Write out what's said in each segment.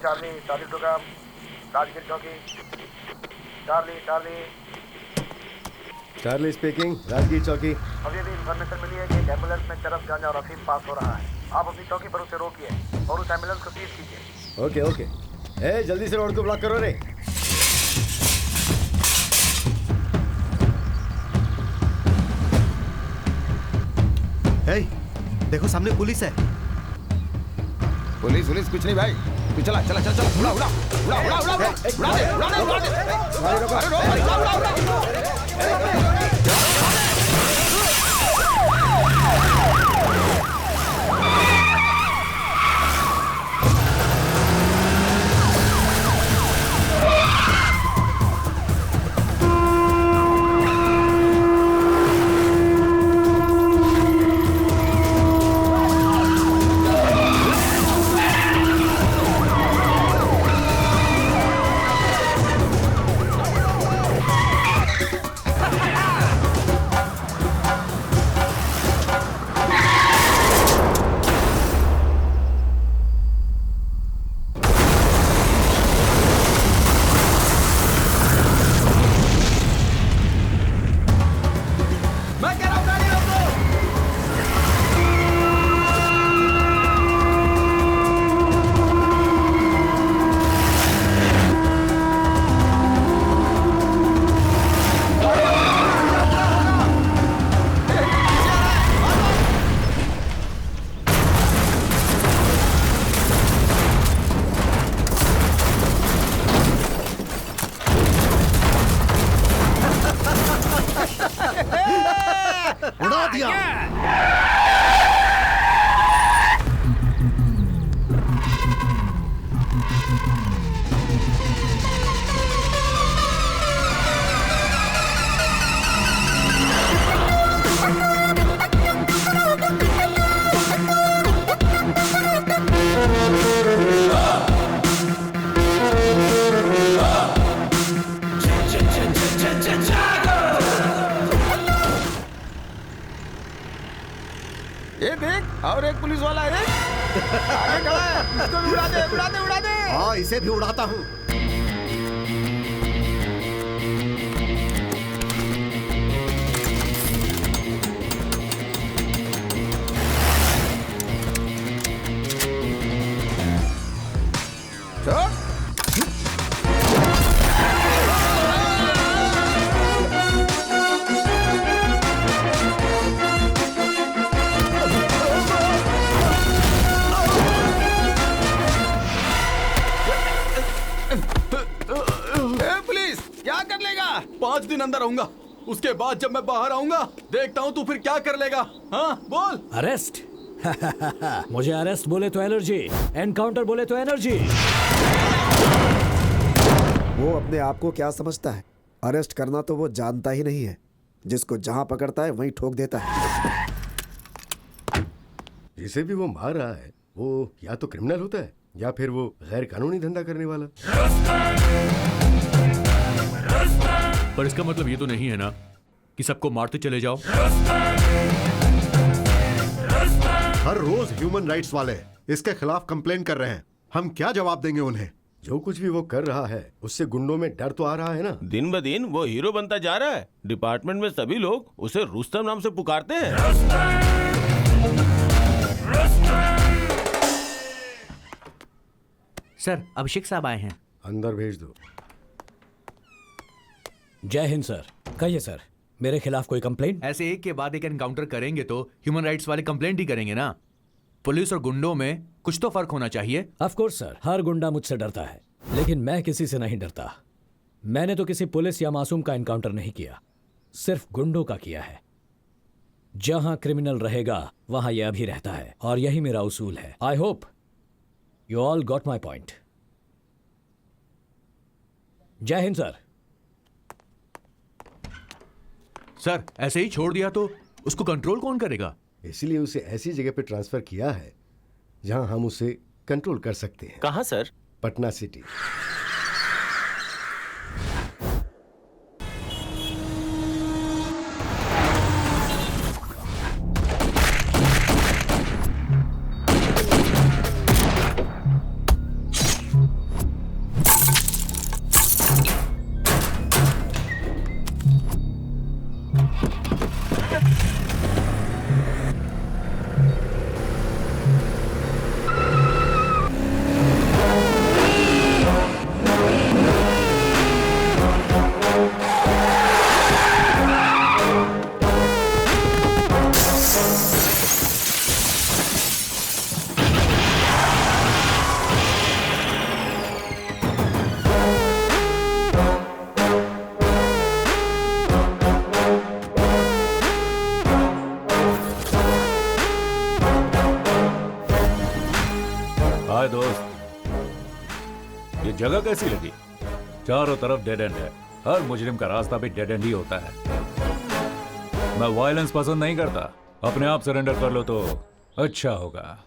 Charlie Charlie to come, Rajgir चौकी। Charlie Charlie Charlie speaking, Rajgir चौकी। अभी अभी इन्फॉर्मेशन मिली है कि एक एम्बुलेंस में चरस गांजा और अफीम पास हो रहा है। आप अपनी चौकी पर उसे रोकिए और उस एम्बुलेंस को सीज कीजिए। Okay okay. ए जल्दी से रोड को ब्लॉक करो रे। हे, देखो सामने पुलिस है। पुलिस कुछ नहीं भाई, तू चला चला चला चला, उड़ा उड़ा उड़ा उड़ा उड़ा उड़ा उड़ा दे उड़ा दे उड़ा दे। अरे उड़ा उड़ा उड़ा। उड़ा दिया। ये देख, और एक पुलिस वाला है आगे खड़ा है, इसको भी उड़ा दे उड़ा दे उड़ा दे। हाँ, इसे भी उड़ाता हूँ। पुलिस क्या कर लेगा? 5 दिन अंदर रहूंगा, उसके बाद जब मैं बाहर आऊंगा देखता हूँ तू फिर क्या कर लेगा। हाँ बोल। अरेस्ट? मुझे अरेस्ट बोले तो एलर्जी, एनकाउंटर बोले तो एनर्जी। वो अपने आप को क्या समझता है? अरेस्ट करना तो वो जानता ही नहीं है। जिसको जहां पकड़ता है वहीं ठोक देता है। जिसे भी वो मार रहा है वो या तो क्रिमिनल होता है या फिर वो गैर कानूनी धंधा करने वाला। पर इसका मतलब ये तो नहीं है ना कि सबको मारते चले जाओ। हर रोज ह्यूमन राइट्स वाले इसके खिलाफ कंप्लेन कर रहे हैं। हम क्या जवाब देंगे उन्हें? जो कुछ भी वो कर रहा है उससे गुंडों में डर तो आ रहा है ना। दिन ब दिन वो हीरो बनता जा रहा है। डिपार्टमेंट में सभी लोग उसे रुस्तम नाम से पुकारते हैं। सर, अभिषेक साहब आए हैं। अंदर भेज दो। जय हिंद सर। कहिए सर, मेरे खिलाफ कोई कंप्लेंट? ऐसे एक के बाद एक एनकाउंटर करेंगे तो ह्यूमन राइट्स वाले कंप्लेंट ही करेंगे ना। पुलिस और गुंडों में कुछ तो फर्क होना चाहिए। ऑफ कोर्स सर, हर गुंडा मुझसे डरता है, लेकिन मैं किसी से नहीं डरता। मैंने तो किसी पुलिस या मासूम का एनकाउंटर नहीं किया, सिर्फ गुंडों का किया है। जहां क्रिमिनल रहेगा वहां यह भी रहता है, और यही मेरा उसूल है। I hope you all got my point. जय हिंद सर। सर, ऐसे ही छोड़ दिया तो उसको कंट्रोल कौन करेगा? इसलिए उसे ऐसी जगह पे ट्रांसफर किया है जहां हम उसे कंट्रोल कर सकते हैं। कहां सर? पटना सिटी। हाय दोस्त, ये जगह कैसी लगी? चारों तरफ डेड एंड है। हर मुजरिम का रास्ता भी डेड एंड ही होता है। मैं वायलेंस पसंद नहीं करता। अपने आप सरेंडर कर लो तो अच्छा होगा।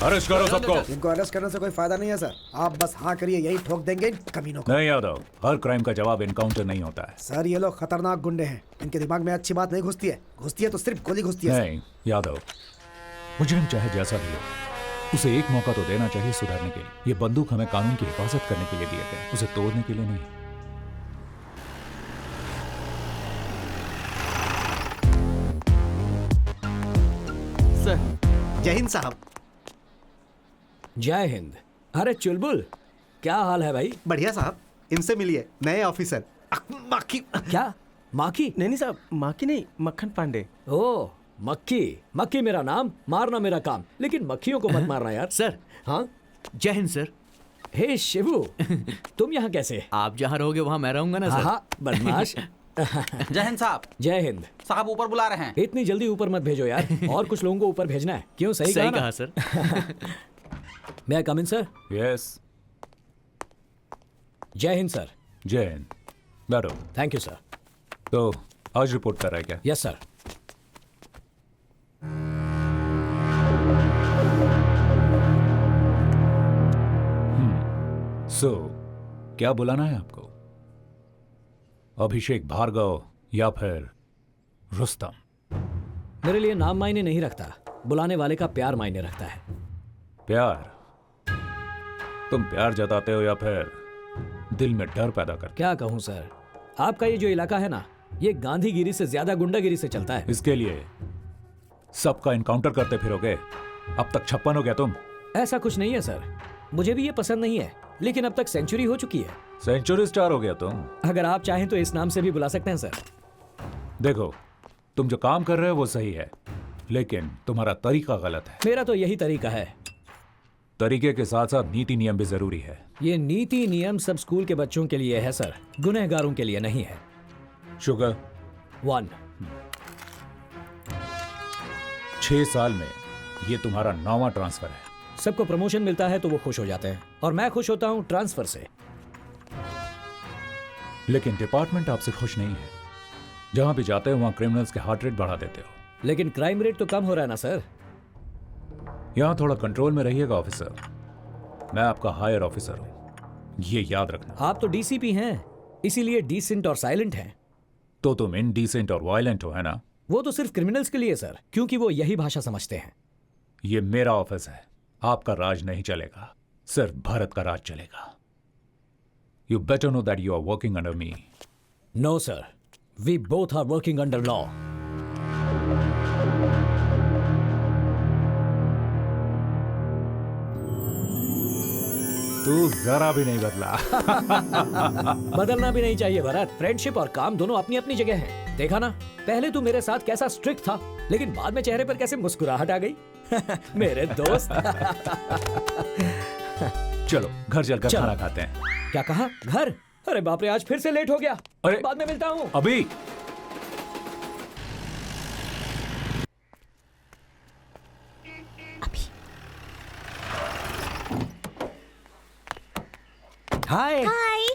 अरेस्ट करो सबको। इनको अरेस्ट करने से कोई फायदा नहीं है सर। आप बस हाँ करिए, यही ठोक देंगे इन कमीनों को। नहीं यादव, हर क्राइम का जवाब एनकाउंटर नहीं होता है। सर ये लोग खतरनाक गुंडे हैं। इनके दिमाग में अच्छी बात नहीं घुसती है। घुसती है तो सिर्फ गोली घुसती है। नहीं यादव, मुजरिम चाहे जैसा भी हो, उसे एक मौका तो देना चाहिए सुधरने के लिए। ये बंदूक हमें कानून की हिफाजत करने के लिए दिए गए, उसे तोड़ने के लिए नहीं। सर। जय हिंद साहब। जय हिंद। अरे चुलबुल, क्या हाल है भाई? बढ़िया साहब, इनसे मिलिए, नए ऑफिसर। माखी? क्या माखी? नहीं साहब, माखी नहीं, मक्खन पांडे। ओ मक्खी। मक्खी मेरा नाम, मारना मेरा काम, लेकिन मक्खियों को मत मारना यार। सर। हाँ जय हिंद सर। हे शिवू, तुम यहाँ कैसे? आप जहाँ रहोगे वहाँ मैं रहूंगा ना सर। हाँ बदमाश। जय हिंद साहब। जय हिंद साहब ऊपर बुला रहे हैं। इतनी जल्दी ऊपर मत भेजो यार, और कुछ लोगों को ऊपर भेजना है। क्यों? सही कहा sir. May I come in, sir? Yes. जय हिंद सर। जय हिंद। बैठो। Thank you sir. तो आज रिपोर्ट कर रहा है क्या? Yes sir. सो क्या बुलाना है आपको? अभिषेक भार्गव या फिर रुस्तम? मेरे लिए नाम मायने नहीं रखता, बुलाने वाले का प्यार मायने रखता है। प्यार? तुम प्यार जताते हो या फिर दिल में डर पैदा करते? क्या कहूं सर, आपका ये जो इलाका है ना, ये गांधीगिरी से ज्यादा गुंडागिरी से चलता है। इसके लिए सबका इनकाउंटर करते फिरोगे? अब तक 56 हो गया तुम। ऐसा कुछ नहीं है सर, मुझे भी ये पसंद नहीं है, लेकिन अब तक सेंचुरी हो चुकी है। सेंचुरी स्टार हो गया तुम। अगर आप चाहें तो इस नाम से भी बुला सकते हैं सर। देखो, तुम जो काम कर रहे हो वो सही है, लेकिन तुम्हारा तरीका गलत है। मेरा तो यही तरीका है। तरीके के साथ साथ नीति नियम भी जरूरी है। ये नीति नियम सब स्कूल के बच्चों के लिए है सर, गुनहगारों के लिए नहीं है। शुगर 1। 6 साल में ये तुम्हारा 9वां ट्रांसफर है। सबको प्रमोशन मिलता है तो वो खुश हो जाते हैं, और मैं खुश होता हूं ट्रांसफर से। लेकिन डिपार्टमेंट आपसे खुश नहीं है। जहां भी जाते हो वहां क्रिमिनल्स के हार्ट रेट बढ़ा देते हो। लेकिन क्राइम रेट तो कम हो रहा है ना सर। यहां थोड़ा कंट्रोल में रहिएगा ऑफिसर। मैं आपका हायर ऑफिसर हूं, ये याद रखना। आप तो डीसीपी हैं, इसीलिए डिसेंट और साइलेंट हैं। तो तुम इनडिसेंट और वायलेंट हो, है ना? वो तो सिर्फ क्रिमिनल्स के लिए सर, क्योंकि वो यही भाषा समझते हैं। ये मेरा ऑफिस है, आपका राज नहीं चलेगा, सिर्फ भारत का राज चलेगा। You better know that you are working under me. No sir, we both are working under law. तू जरा भी नहीं बदला। बदलना भी नहीं चाहिए भरत। फ्रेंडशिप और काम दोनों अपनी अपनी जगह हैं। देखा ना, पहले तू मेरे साथ कैसा स्ट्रिक्ट था, लेकिन बाद में चेहरे पर कैसे मुस्कुराहट आ गई। मेरे दोस्त। चलो घर चलकर खाना खाते हैं। क्या कहा? घर? अरे बाप रे, आज फिर से लेट हो गया। अरे बाद में मिलता हूँ। अभी हाय। हाय।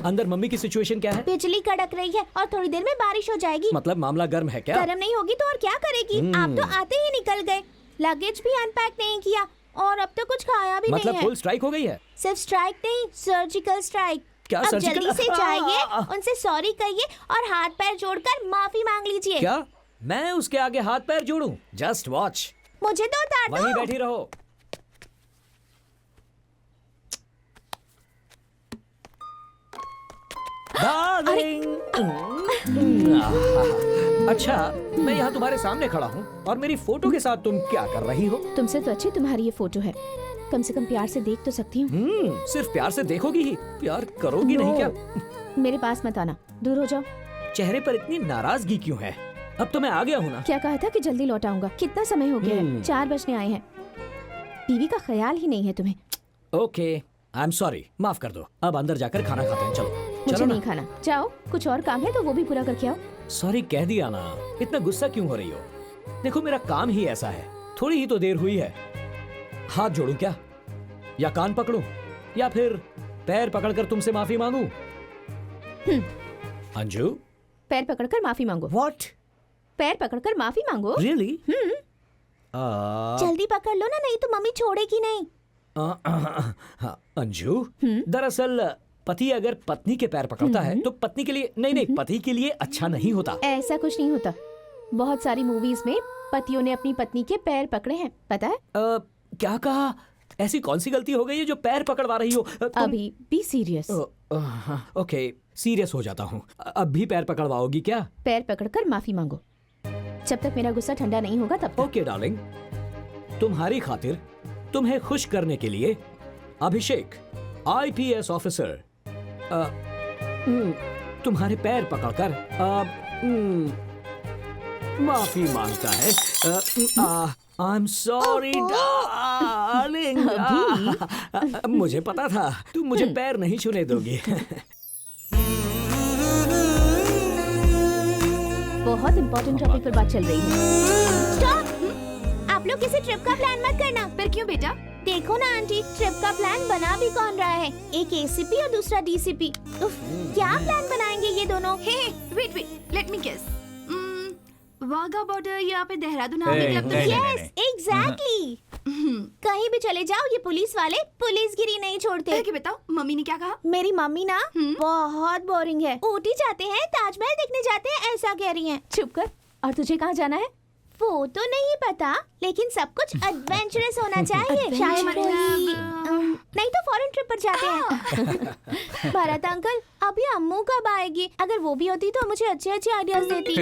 अंदर मम्मी की सिचुएशन क्या है? बिजली कड़क रही है और थोड़ी देर में बारिश हो जाएगी। मतलब मामला गर्म है क्या? गर्म नहीं होगी तो और क्या करेगी? आप तो आते ही निकल गए, लगेज भी अनपैक नहीं किया और अब तो कुछ खाया भी मतलब नहीं है। फुल स्ट्राइक हो गई है? सिर्फ स्ट्राइक नहीं, सर्जिकल स्ट्राइक। क्या अब सर्जिकल? जल्दी से जाइए, उनसे सॉरी कहिए और हाथ पैर जोड़कर माफी मांग लीजिए। क्या मैं उसके आगे हाथ पैर जोड़ूं? Just watch. मुझे तो उतार दो। वहीं बैठी रहो। डार्लिंग। अच्छा, मैं यहाँ तुम्हारे सामने खड़ा हूँ और मेरी फोटो के साथ तुम क्या कर रही हो? तुमसे तो अच्छी तुम्हारी ये फोटो है, कम से कम प्यार से देख तो सकती हूँ। सिर्फ प्यार से देखोगी ही, प्यार करोगी नहीं क्या? मेरे पास मत आना, दूर हो जाओ। चेहरे पर इतनी नाराजगी क्यों है? अब तो मैं आ गया हूँ ना। क्या कहा था कि जल्दी लौट आऊंगा? कितना समय हो गया है? 4 बजने आए हैं। बीवी का ख्याल ही नहीं है तुम्हें। ओके, आई एम सॉरी, माफ कर दो। अब अंदर जाकर खाना खाते हैं। चलो मुझे नहीं खाना, जाओ। कुछ और काम है तो वो भी पूरा करके आओ। सॉरी कह दिया ना, इतना गुस्सा क्यों हो रही हो? देखो मेरा काम ही ऐसा है, थोड़ी ही तो देर हुई है। हाथ जोड़ूं क्या, या कान पकड़ूं, या फिर पैर पकड़कर तुमसे माफी मांगूं? अंजू, पैर पकड़कर माफी मांगो। व्हाट? पैर पकड़कर माफी मांगो? रियली? जल्दी पकड़ लो ना, नहीं तो मम्मी छोड़ेगी नहीं। अंजू, दरअसल पति अगर पत्नी के पैर पकड़ता है तो पत्नी के लिए नहीं, पति के लिए अच्छा नहीं होता। ऐसा कुछ नहीं होता। बहुत सारी मूवीज में पतियों ने अपनी पत्नी के पैर पकड़े हैं, पता है? क्या कहा? ऐसी कौन सी गलती हो गई है जो पैर पकड़वा रही हो? अभी बी सीरियस। ओके, सीरियस हो जाता हूँ। अब भी पैर पकड़वाओगी क्या? पैर पकड़कर माफी मांगो, जब तक मेरा गुस्सा ठंडा नहीं होगा तब तक। ओके डार्लिंग, तुम्हारी खातिर तुम्हें खुश करने के लिए अभिषेक IPS ऑफिसर तुम्हारे पैर पकड़कर माफी मांगता है। I am sorry darling. मुझे पता था तुम मुझे पैर नहीं छूने दोगी। बहुत इम्पोर्टेंट टॉपिक पर बात चल रही है। स्टॉप! आप लोग किसी ट्रिप का प्लान मत करना। फिर क्यों बेटा? देखो ना आंटी, ट्रिप का प्लान बना भी कौन रहा है? एक ACP और दूसरा DCP। क्या प्लान बनाएंगे ये दोनों? Wait, let me guess. Wagah border यहाँ पे देहरादून आर्मी क्लब तो यस, एग्जैक्टली। कहीं भी चले जाओ, ये पुलिस वाले पुलिसगिरी नहीं छोड़ते। क्या बताओ, मम्मी ने क्या कहा? मेरी मम्मी ना बहुत बोरिंग है। ऊटी जाते हैं, ताजमहल देखने जाते हैं, ऐसा कह रही हैं। चुप कर। और तुझे कहाँ जाना है? वो तो नहीं पता, लेकिन सब कुछ एडवेंचरस होना चाहिए। शायद नहीं तो फॉरेन ट्रिप पर जाते हैं। भरत अंकल, अभी अम्मू कब आएगी? अगर वो भी होती तो मुझे अच्छे अच्छे आइडियाज देती।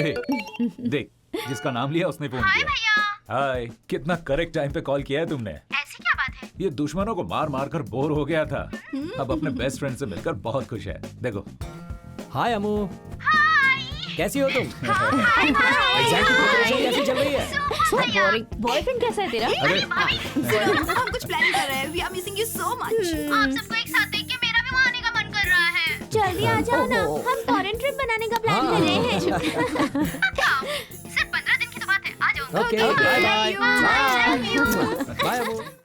देख, जिसका नाम लिया उसने फोन किया। हाय, कितना करेक्ट टाइम पे कॉल किया है तुमने। ऐसी क्या बात है? ये दुश्मनों को मार मार कर बोर हो गया था, अब अपने बेस्ट फ्रेंड से मिलकर बहुत खुश है। देखो। हाय अम्मू। कैसी हो तुम? कैसी चल रही है? बॉयफ्रेंड कैसा है तेरा? हम कुछ प्लान कर रहे हैं। We are missing you so much. आप सबको एक साथ देख के मेरा भी वहाँ आने का मन कर रहा है। जल्दी आ जाओ ना, हम फॉरेन ट्रिप बनाने का प्लान कर रहे हैं। सिर्फ 15 दिन की तो बात है, आ जाऊंगा। Okay, bye bye. बाय अम्मू।